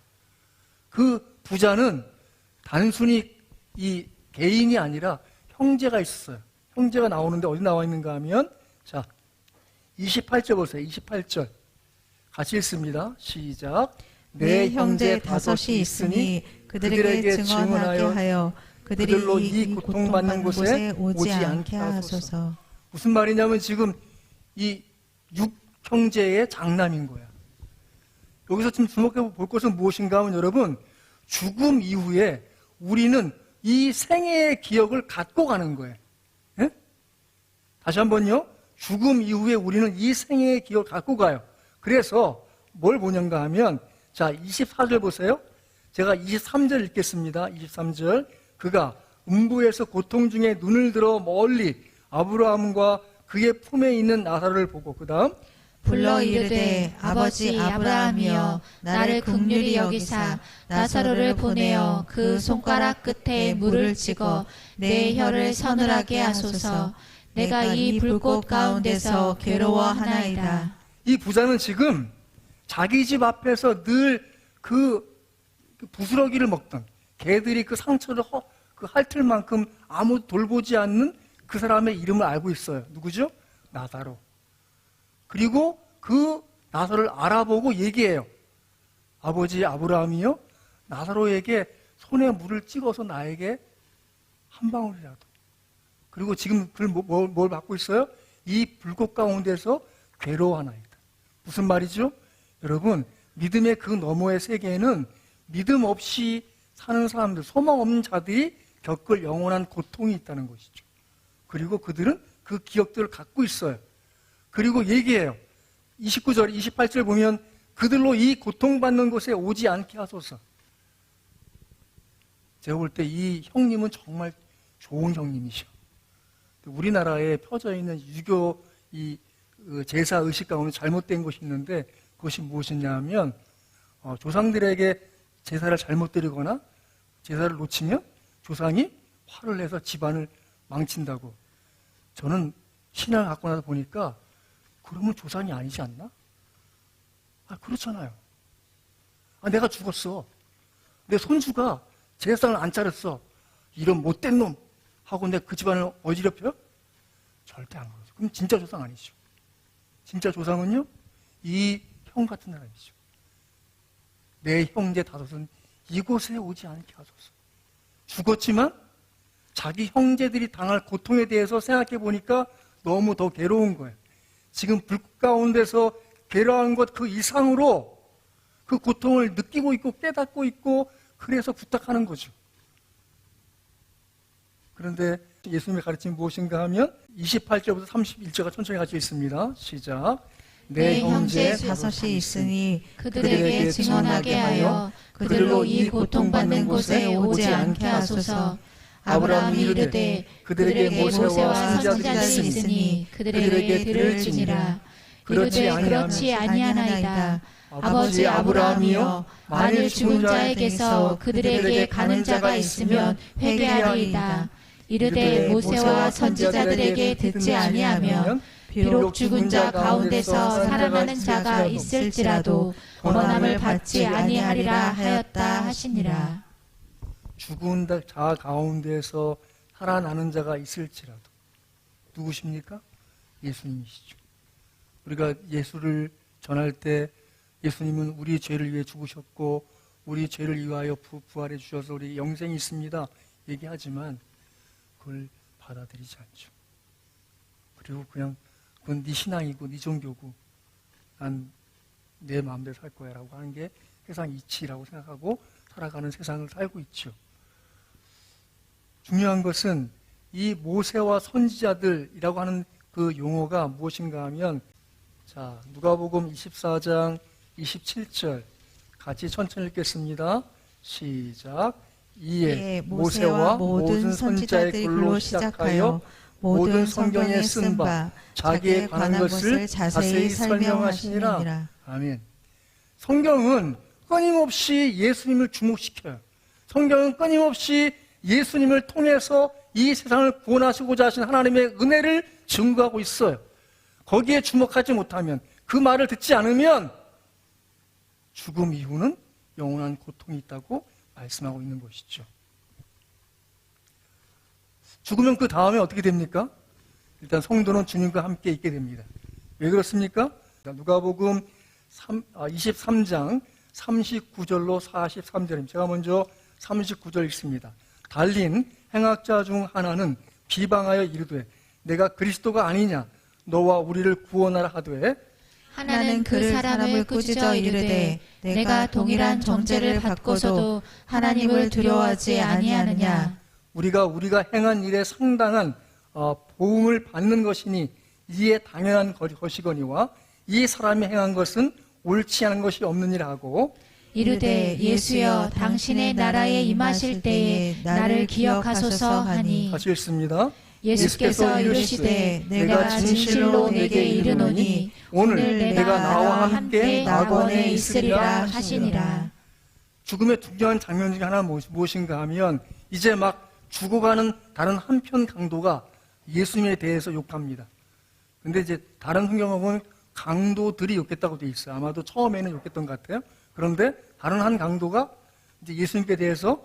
Speaker 1: 그 부자는 단순히 이 개인이 아니라 형제가 있었어요. 형제가 나오는데 어디 나와 있는가 하면, 자, 28절 보세요. 28절. 같이 읽습니다. 시작.
Speaker 3: 내 형제 다섯이 있으니 그들에게 증언하게 하여 그들로 이 고통받는 곳에 오지 않게 하소서.
Speaker 1: 무슨 말이냐면 지금 이 6형제의 장남인 거야. 여기서 지금 주목해 볼 것은 무엇인가 하면 여러분, 죽음 이후에 우리는 이 생애의 기억을 갖고 가는 거예요. 예? 다시 한번요. 죽음 이후에 우리는 이 생애의 기억을 갖고 가요. 그래서 뭘 보는가 하면, 자, 24절 보세요. 제가 23절 읽겠습니다. 23절. 그가 음부에서 고통 중에 눈을 들어 멀리 아브라함과 그의 품에 있는 나사로를 보고, 그 다음
Speaker 3: 불러 이르되 아버지 아브라함이여 나를 긍휼히 여기사 나사로를 보내어 그 손가락 끝에 물을 찍어 내 혀를 서늘하게 하소서. 내가 이 불꽃 가운데서 괴로워하나이다.
Speaker 1: 이 부자는 지금 자기 집 앞에서 늘 그 부스러기를 먹던, 개들이 그 상처를 핥을 만큼 아무도 돌보지 않는 그 사람의 이름을 알고 있어요. 누구죠? 나사로. 그리고 그 나사로를 알아보고 얘기해요. 아버지 아브라함이요, 나사로에게 손에 물을 찍어서 나에게 한 방울이라도. 그리고 지금 그걸 뭘 받고 있어요? 이 불꽃 가운데서 괴로워하나이다. 무슨 말이죠? 여러분, 믿음의 그 너머의 세계에는 믿음 없이 사는 사람들, 소망 없는 자들이 겪을 영원한 고통이 있다는 것이죠. 그리고 그들은 그 기억들을 갖고 있어요. 그리고 얘기해요. 29절, 28절 보면 그들로 이 고통받는 곳에 오지 않게 하소서. 제가 볼 때 이 형님은 정말 좋은 형님이셔. 우리나라에 펴져 있는 유교 이 제사 의식 가운데 잘못된 것이 있는데, 그것이 무엇이냐 하면 조상들에게 제사를 잘못 드리거나 제사를 놓치면 조상이 화를 내서 집안을 망친다고. 저는 신앙을 갖고 나서 보니까 그러면 조상이 아니지 않나? 그렇잖아요. 내가 죽었어. 내 손주가 제사상을 안 차렸어. 이런 못된 놈 하고 내가 그 집안을 어지럽혀요? 절대 안 그러죠. 그럼 진짜 조상 아니죠. 진짜 조상은요, 이 형 같은 사람이죠. 내 형제 다섯은 이곳에 오지 않게 하소서. 죽었지만 자기 형제들이 당할 고통에 대해서 생각해 보니까 너무 더 괴로운 거예요. 지금 불꽃 가운데서 괴로운 것 그 이상으로 그 고통을 느끼고 있고 깨닫고 있고, 그래서 부탁하는 거죠. 그런데 예수님의 가르침이 무엇인가 하면 28절부터 31절가 천천히 같이 있습니다. 시작.
Speaker 3: 내 형제 다섯이 있으니 그들에게 증언하게 하여 그들로 이 고통받는 곳에 오지 않게 하소서. 아브라함이 이르되 그들에게 모세와 선지자들이 있으니 그들에게 들을지니라. 이르되 그렇지 아니하나이다. 아버지 아브라함이여 만일 죽은 자에게서 그들에게 가는 자가 있으면 회개하리이다. 이르되 모세와 선지자들에게 듣지 아니하면 비록 죽은 자 가운데서 살아나는 자가 있을지라도 권함을 받지 아니하리라 하였다 하시니라.
Speaker 1: 죽은 자 가운데서 살아나는 자가 있을지라도. 누구십니까? 예수님이시죠. 우리가 예수를 전할 때 예수님은 우리 죄를 위해 죽으셨고 우리 죄를 위하여 부활해 주셔서 우리 영생이 있습니다 얘기하지만 그걸 받아들이지 않죠. 그리고 그냥 그건 네 신앙이고 네 종교고 난 내 마음대로 살 거야 라고 하는 게 세상 이치라고 생각하고 살아가는 세상을 살고 있죠. 중요한 것은 이 모세와 선지자들이라고 하는 그 용어가 무엇인가 하면, 자, 누가복음 24장 27절 같이 천천히 읽겠습니다. 시작. 이에 모세와 모든 선지자의 글로 시작하여
Speaker 3: 모든 성경에 쓴 바 자기에 관한 것을 자세히 설명하시니라.
Speaker 1: 아멘. 성경은 끊임없이 예수님을 주목시켜요. 성경은 끊임없이 예수님을 통해서 이 세상을 구원하시고자 하신 하나님의 은혜를 증거하고 있어요. 거기에 주목하지 못하면, 그 말을 듣지 않으면 죽음 이후는 영원한 고통이 있다고 말씀하고 있는 것이죠. 죽으면 그 다음에 어떻게 됩니까? 일단 성도는 주님과 함께 있게 됩니다. 왜 그렇습니까? 누가복음 23장 39절로 43절입니다. 제가 먼저 39절 읽습니다. 달린 행악자 중 하나는 비방하여 이르되 내가 그리스도가 아니냐 너와 우리를 구원하라 하되
Speaker 2: 하나는 그 사람을 꾸짖어 이르되 내가 동일한 정죄를 받고서도 하나님을 두려워하지 아니하느냐.
Speaker 1: 우리가 행한 일에 상당한 보응을 받는 것이니 이에 당연한 것이거니와 이 사람이 행한 것은 옳지 않은 것이 없느니라 하고
Speaker 2: 이르되 예수여 당신의 나라에 임하실 때에 나를 기억하소서 하니.
Speaker 1: 다시 읽습니다.
Speaker 2: 예수께서 이르시되 내가 진실로 내게 이르노니 오늘 내가 나와 함께 낙원에 있으리라 하시니라.
Speaker 1: 죽음의 중요한 장면 중에 하나 무엇인가 하면 이제 막 죽어가는 다른 한편 강도가 예수님에 대해서 욕합니다. 근데 이제 다른 성경을 보면 강도들이 욕했다고 되어 있어요. 아마도 처음에는 욕했던 것 같아요. 그런데 다른 한 강도가 이제 예수님께 대해서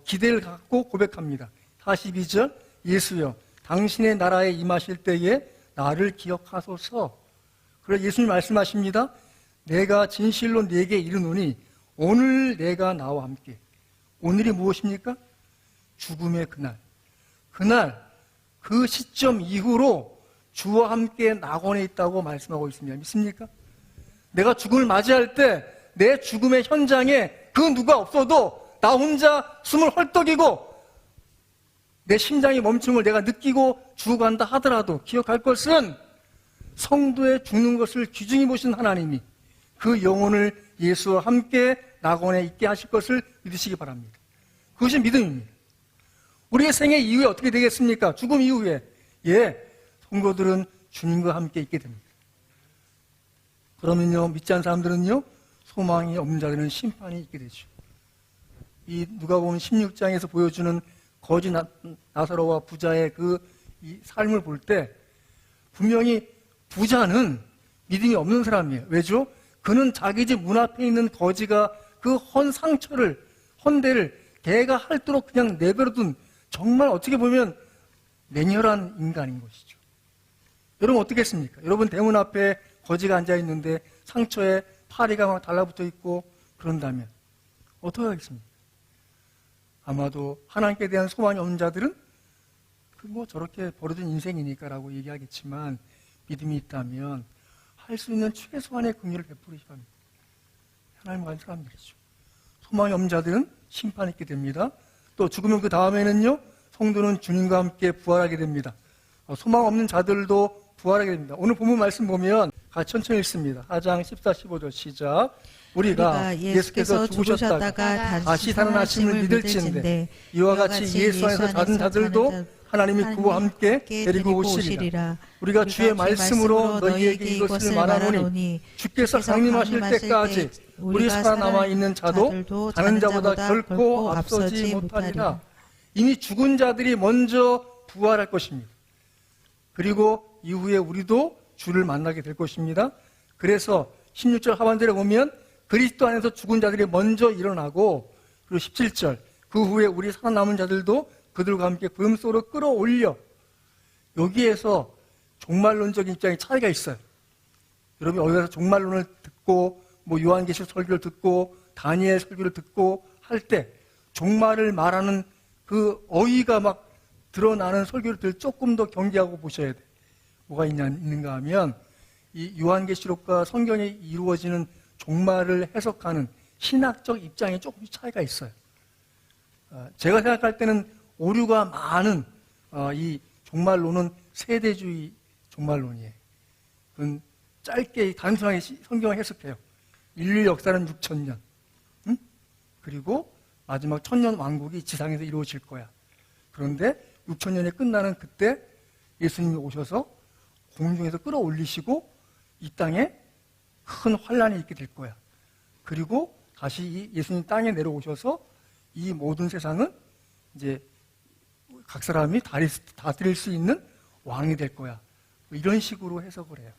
Speaker 1: 기대를 갖고 고백합니다. 42절 예수여 당신의 나라에 임하실 때에 나를 기억하소서. 그래서 예수님 말씀하십니다. 내가 진실로 네게 이르노니 오늘 내가 나와 함께. 오늘이 무엇입니까? 죽음의 그날 그 시점 이후로 주와 함께 낙원에 있다고 말씀하고 있습니다. 믿습니까? 내가 죽음을 맞이할 때 내 죽음의 현장에 그 누가 없어도 나 혼자 숨을 헐떡이고 내 심장이 멈춘 걸 내가 느끼고 죽어간다 하더라도 기억할 것은 성도의 죽는 것을 귀중히 보신 하나님이 그 영혼을 예수와 함께 낙원에 있게 하실 것을 믿으시기 바랍니다. 그것이 믿음입니다. 우리의 생애 이후에 어떻게 되겠습니까? 죽음 이후에 성도들은 주님과 함께 있게 됩니다. 그러면요 믿지 않는 사람들은요 소망이 없는 자들은 심판이 있게 되죠. 이 누가복음 16장에서 보여주는 거지 나사로와 부자의 이 삶을 볼 때 분명히 부자는 믿음이 없는 사람이에요. 왜죠? 그는 자기 집 문 앞에 있는 거지가 그 헌데를 개가 핥도록 그냥 내버려둔 정말 어떻게 보면 냉혈한 인간인 것이죠. 여러분 어떻겠습니까? 여러분 대문 앞에 거지가 앉아 있는데 상처에 파리가 막 달라붙어 있고 그런다면 어떻게 하겠습니까? 아마도 하나님께 대한 소망이 없는 자들은 저렇게 버려진 인생이니까라고 얘기하겠지만 믿음이 있다면 할 수 있는 최소한의 긍휼을 베푸시기 합니다. 하나님 같은 사람들이죠. 소망이 없는 자들은 심판이 있게 됩니다. 또 죽으면 그 다음에는요 성도는 주님과 함께 부활하게 됩니다. 소망 없는 자들도 부활하게 됩니다. 오늘 본문 말씀 보면 같이 천천히 읽습니다. 4장 14, 15절 시작. 우리가 예수께서 죽으셨다가 다시 살아나심을 믿을진데 이와 같이 예수 안에서 자는 자들도 하나님이 그와 함께 데리고 오시리라. 우리가 주의 말씀으로 너희에게 이것을 말하노니 주께서 강림하실 때까지 우리 살아남아 있는 자도 다른 자보다 결코 앞서지 못하리라. 이미 죽은 자들이 먼저 부활할 것입니다. 그리고 이후에 우리도 주를 만나게 될 것입니다. 그래서 16절 하반절에 보면 그리스도 안에서 죽은 자들이 먼저 일어나고 그리고 17절 그 후에 우리 살아남은 자들도 그들과 함께 구름 속으로 끌어올려. 여기에서 종말론적인 입장에 차이가 있어요. 여러분 여기서 종말론을 듣고 요한계시록 설교를 듣고 다니엘 설교를 듣고 할 때 종말을 말하는 그 어휘가 막 드러나는 설교를 조금 더 경계하고 보셔야 돼요. 뭐가 있는가 하면 이 요한계시록과 성경에 이루어지는 종말을 해석하는 신학적 입장에 조금씩 차이가 있어요. 제가 생각할 때는 오류가 많은 이 종말론은 세대주의 종말론이에요. 그건 짧게 단순하게 성경을 해석해요. 인류 역사는 6,000년. 그리고 마지막 1,000년 왕국이 지상에서 이루어질 거야. 그런데 6,000년이 끝나는 그때 예수님이 오셔서 공중에서 끌어올리시고 이 땅에 큰 환란이 있게 될 거야. 그리고 다시 이 예수님 땅에 내려오셔서 이 모든 세상은 이제 각 사람이 다스릴 수 있는 왕이 될 거야. 뭐 이런 식으로 해석을 해요.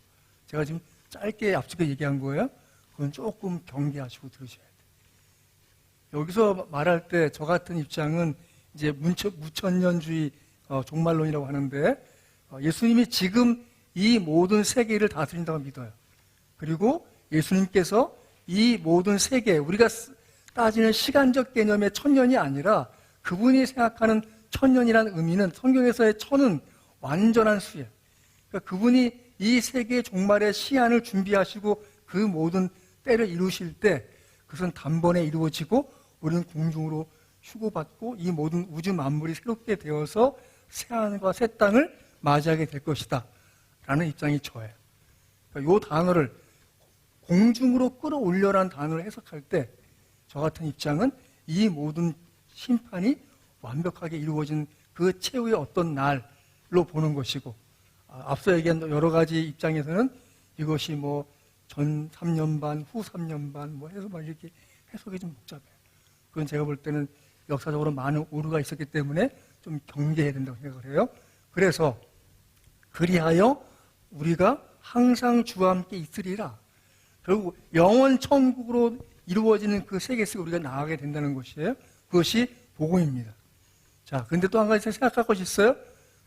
Speaker 1: 제가 지금 짧게 앞서게 얘기한 거예요. 그건 조금 경계하시고 들으셔야 돼요. 여기서 말할 때 저 같은 입장은 이제 무천년주의 종말론이라고 하는데 예수님이 지금 이 모든 세계를 다스린다고 믿어요. 그리고 예수님께서 이 모든 세계, 우리가 따지는 시간적 개념의 천년이 아니라 그분이 생각하는 천년이라는 의미는 성경에서의 천은 완전한 수예요. 그러니까 그분이 이 세계 종말의 시한을 준비하시고 그 모든 때를 이루실 때 그것은 단번에 이루어지고 우리는 공중으로 휴고받고 이 모든 우주 만물이 새롭게 되어서 새하늘과 새 땅을 맞이하게 될 것이다 라는 입장이 저예요. 그러니까 이 단어를 공중으로 끌어올려라는 단어를 해석할 때 저 같은 입장은 이 모든 심판이 완벽하게 이루어진 그 최후의 어떤 날로 보는 것이고, 앞서 얘기한 여러 가지 입장에서는 이것이 뭐 전 3년 반, 후 3년 반 뭐 해서 막 이렇게 해석이 좀 복잡해요. 그건 제가 볼 때는 역사적으로 많은 오류가 있었기 때문에 좀 경계해야 된다고 생각을 해요. 그래서 그리하여 우리가 항상 주와 함께 있으리라. 결국 영원 천국으로 이루어지는 그 세계 속에 우리가 나가게 된다는 것이에요. 그것이 복음입니다. 자, 근데 또 한 가지 생각할 것이 있어요.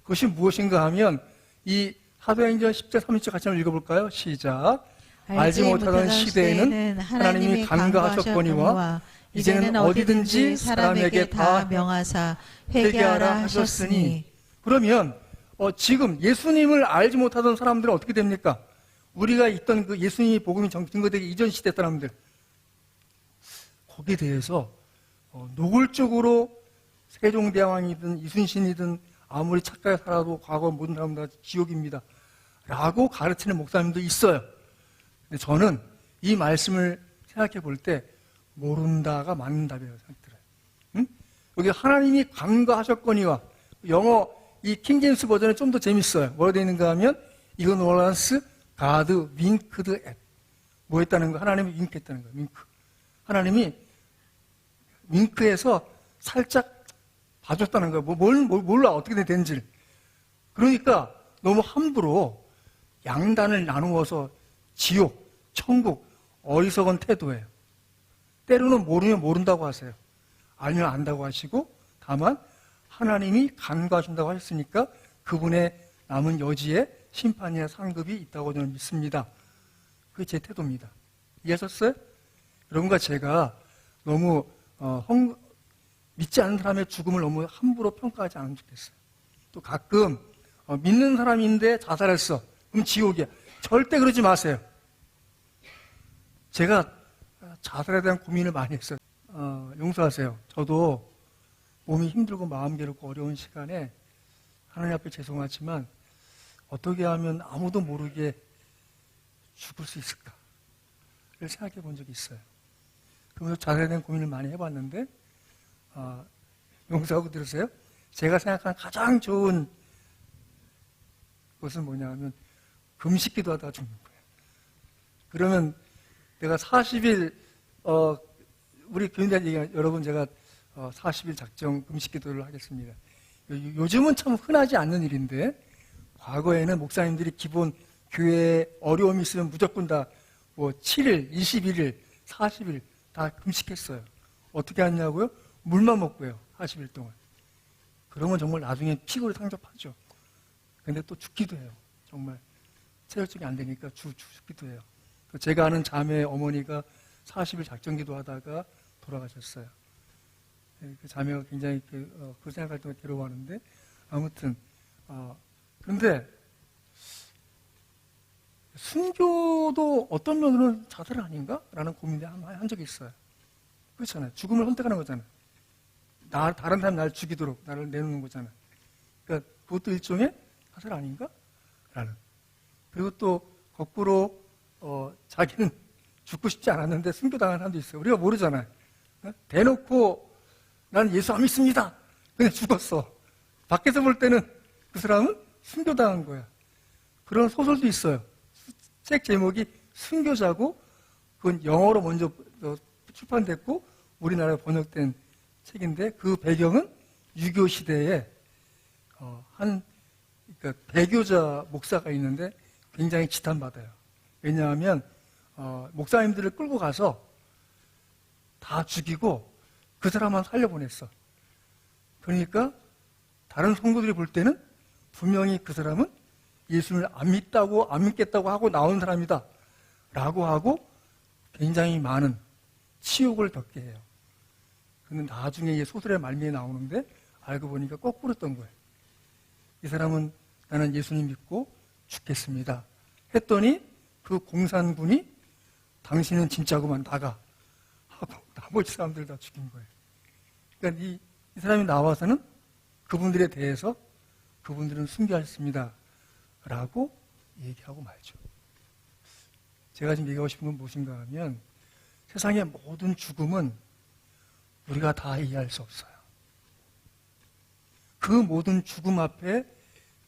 Speaker 1: 그것이 무엇인가 하면 이 사도행전 10장 30절 같이 한번 읽어볼까요? 시작. 알지 못하던 시대에는 하나님이 간과하셨거니와 이제는 어디든지 사람에게 다 명하사 회개하라 하셨으니. 그러면 지금 예수님을 알지 못하던 사람들은 어떻게 됩니까? 우리가 있던 그 예수님이 복음이 증거되기 이전 시대 사람들, 거기에 대해서 노골적으로 세종대왕이든 이순신이든 아무리 착하게 살아도 과거 모든 사람 다 지옥입니다 라고 가르치는 목사님도 있어요. 근데 저는 이 말씀을 생각해 볼 때 모른다가 맞는 답이라고 생각들어요. 응? 여기 하나님이 간과하셨거니와, 영어 이 킹제임스 버전이 좀 더 재밌어요. 뭐라 되어 있는가 하면 ignorance God winked at. 뭐 했다는 거? 하나님이 윙크했다는 거예요. 윙크. 하나님이 윙크해서 살짝 봐줬다는 거예요. 몰라 어떻게 된지를. 그러니까 너무 함부로 양단을 나누어서 지옥, 천국, 어리석은 태도예요. 때로는 모르면 모른다고 하세요. 알면 안다고 하시고, 다만 하나님이 간과하신다고 하셨으니까 그분의 남은 여지에 심판이나 상급이 있다고 저는 믿습니다. 그게 제 태도입니다. 이해하셨어요? 여러분과 제가 너무 믿지 않는 사람의 죽음을 너무 함부로 평가하지 않으면 좋겠어요. 또 가끔 믿는 사람인데 자살했어. 그럼 지옥이야. 절대 그러지 마세요. 제가 자살에 대한 고민을 많이 했어요. 용서하세요. 저도 몸이 힘들고 마음 괴롭고 어려운 시간에 하나님 앞에 죄송하지만 어떻게 하면 아무도 모르게 죽을 수 있을까를 생각해 본 적이 있어요. 그러면서 자살에 대한 고민을 많이 해봤는데 용서하고 들으세요. 제가 생각하는 가장 좋은 것은 뭐냐 하면 금식기도 하다가 죽는 거예요. 그러면 내가 40일 우리 교인들 얘기 여러분 제가 40일 작정 금식기도를 하겠습니다. 요즘은 참 흔하지 않는 일인데 과거에는 목사님들이 기본 교회에 어려움이 있으면 무조건 다 뭐 7일, 21일, 40일 다 금식했어요. 어떻게 하냐고요? 물만 먹고요. 40일 동안. 그러면 정말 나중에 피골이 상접하죠. 근데 또 죽기도 해요. 정말 체력적이 안 되니까 죽기도 해요. 제가 아는 자매 어머니가 40일 작정기도 하다가 돌아가셨어요. 그 자매가 굉장히 그 생각할 때마다 괴로워하는데 아무튼 그런데 순교도 어떤 면으로는 자살 아닌가? 라는 고민을 한 적이 있어요. 그렇잖아요. 죽음을 선택하는 거잖아요. 다른 사람 날 죽이도록 나를 내놓는 거잖아요. 그러니까 그것도 일종의 자살 아닌가? 라는. 그리고 또 거꾸로 자기는 죽고 싶지 않았는데 순교당한 사람도 있어요. 우리가 모르잖아요. 대놓고 난 예수 안 믿습니다. 그냥 죽었어. 밖에서 볼 때는 그 사람은 순교당한 거야. 그런 소설도 있어요. 책 제목이 순교자고, 그건 영어로 먼저 출판됐고 우리나라에 번역된 책인데, 그 배경은 유교 시대에 그러니까 배교자 목사가 있는데 굉장히 지탄받아요. 왜냐하면 목사님들을 끌고 가서 다 죽이고 그 사람만 살려보냈어. 그러니까 다른 성도들이 볼 때는 분명히 그 사람은 예수님을 안 믿겠다고 하고 나온 사람이다 라고 하고 굉장히 많은 치욕을 겪게 해요. 근데 나중에 이 소설의 말미에 나오는데 알고 보니까 거꾸로였던 거예요. 이 사람은 나는 예수님 믿고 죽겠습니다 했더니 그 공산군이 당신은 진짜구만 나가 하고 나머지 사람들 다 죽인 거예요. 그러니까 이 사람이 나와서는 그분들에 대해서 그분들은 순교하셨습니다 라고 얘기하고 말죠. 제가 지금 얘기하고 싶은 건 무엇인가 하면 세상의 모든 죽음은 우리가 다 이해할 수 없어요. 그 모든 죽음 앞에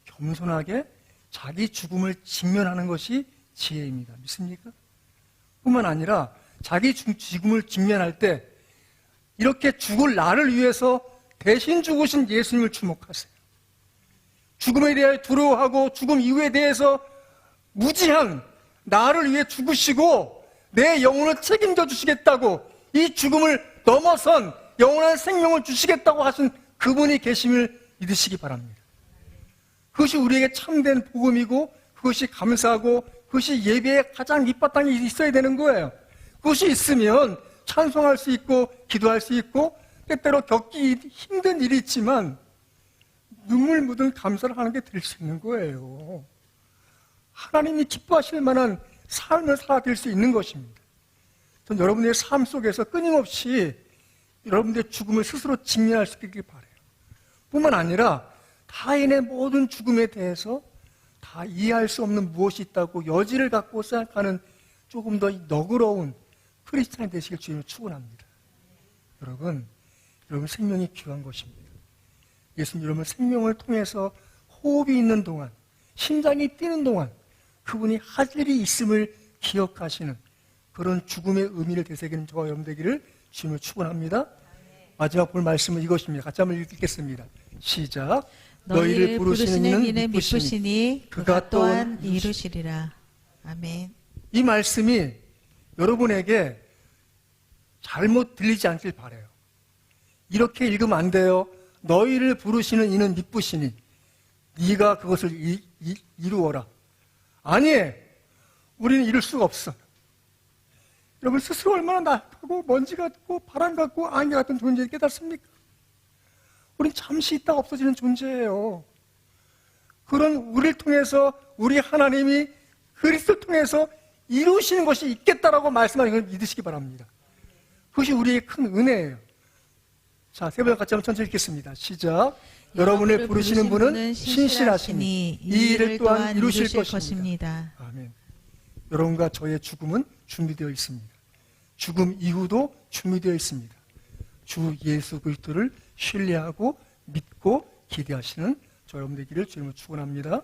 Speaker 1: 겸손하게 자기 죽음을 직면하는 것이 지혜입니다. 믿습니까? 뿐만 아니라 자기 죽음을 직면할 때 이렇게 죽을 나를 위해서 대신 죽으신 예수님을 주목하세요. 죽음에 대해 두려워하고 죽음 이후에 대해서 무지한 나를 위해 죽으시고 내 영혼을 책임져 주시겠다고, 이 죽음을 넘어선 영원한 생명을 주시겠다고 하신 그분이 계심을 믿으시기 바랍니다. 그것이 우리에게 참된 복음이고 그것이 감사하고 그것이 예배의 가장 밑바탕이 있어야 되는 거예요. 그것이 있으면 찬송할 수 있고 기도할 수 있고 때때로 겪기 힘든 일이 있지만 눈물 묻은 감사를 하는 게 될 수 있는 거예요. 하나님이 기뻐하실 만한 삶을 살아낼 수 있는 것입니다. 전 여러분의 삶 속에서 끊임없이 여러분들의 죽음을 스스로 직면할 수 있길 바라요. 뿐만 아니라 타인의 모든 죽음에 대해서 다 이해할 수 없는 무엇이 있다고 여지를 갖고 생각하는 조금 더 너그러운 크리스찬이 되시길 주님을 축원합니다. 여러분 생명이 귀한 것입니다. 예수님 여러분 생명을 통해서 호흡이 있는 동안, 심장이 뛰는 동안 그분이 할 일이 있음을 기억하시는 그런 죽음의 의미를 되새기는 저와 여러분 되기를 주님을 축원합니다. 마지막 볼 말씀은 이것입니다. 같이 한번 읽겠습니다. 시작.
Speaker 3: 너희를 부르시는 이는 미쁘시니 그가 또한 이루시리라. 아멘.
Speaker 1: 이 말씀이 여러분에게 잘못 들리지 않길 바라요. 이렇게 읽으면 안 돼요. 너희를 부르시는 이는 미쁘시니 네가 그것을 이루어라. 아니에요. 우리는 이룰 수가 없어. 여러분 스스로 얼마나 나약하고 먼지 같고 바람 같고 안개 같은 존재를 깨닫습니까? 우린 잠시 있다가 없어지는 존재예요. 그런 우리를 통해서 우리 하나님이 그리스도를 통해서 이루시는 것이 있겠다라고 말씀하는 걸 믿으시기 바랍니다. 그것이 우리의 큰 은혜예요. 자, 세 번 같이 한번 천천히 읽겠습니다. 시작. 여러분을 부르시는 분은 신실하시니 이 일을 또한 이루실 것입니다. 아멘. 여러분과 저의 죽음은 준비되어 있습니다. 죽음 이후도 준비되어 있습니다. 주 예수 그리스도를 신뢰하고 믿고 기대하시는 저 여러분 되기를 주님을 축원합니다.